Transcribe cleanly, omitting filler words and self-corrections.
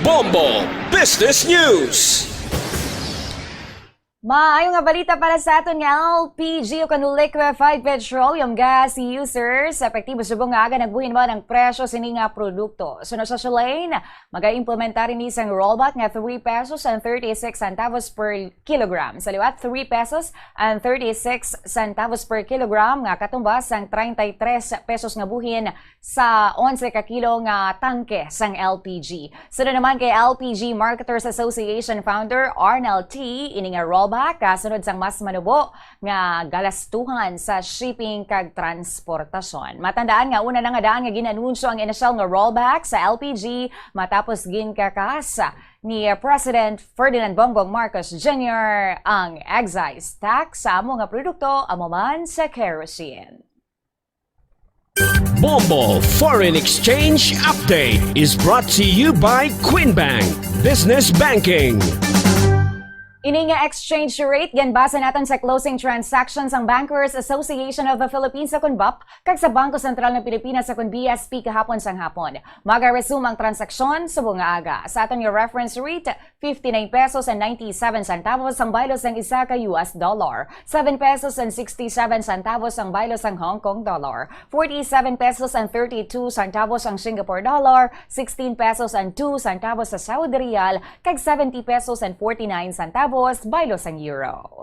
Bombo Business News. Maayo nga balita para sa aton nga LPG o kanu liquefied petroleum gas users. Epektibo subong nga aga nagbuhin ba ng presyo sini nga produkto. Sunod sa Lane, mag-implementari ni isang rollback nga 3 pesos and 36 centavos per kilogram. Sa liwat 3 pesos and 36 centavos per kilogram nga katumbas ang 33 pesos nga buhin sa 11 ka kilo nga tangke sang LPG. Sunod naman kay LPG Marketers Association founder Arnel T, ini nga rollback kasunod sang mas manubo nga galastuhan sa shipping kag transportasyon. Matandaan nga una na nga daan nga ginanunsyo ang inisyal nga rollback sa LPG matapos ginkakas ni President Ferdinand Bongbong Marcos Jr. ang excise tax sa amo nga produkto amo man sa kerosene. Bombo Foreign Exchange Update is brought to you by Quinbank Business Banking. Ini nga exchange rate ganbasa naton sa closing transactions ang Bankers Association of the Philippines sa Kunbap kag sa Bangko Sentral ng Pilipinas sa BSP kahapon sang hapon. Maga-resume ang transaksyon subong nga aga. Sa aton nga reference rate 59 pesos and 97 centavos ang baylos ng isa ka US dollar, 7 pesos and 67 centavos ang baylos ng Hong Kong dollar, 47 pesos and 32 centavos ang Singapore dollar, 16 pesos and 2 centavos sa Saudi Riyal kag 70 pesos and 49 centavos baylos ang euro.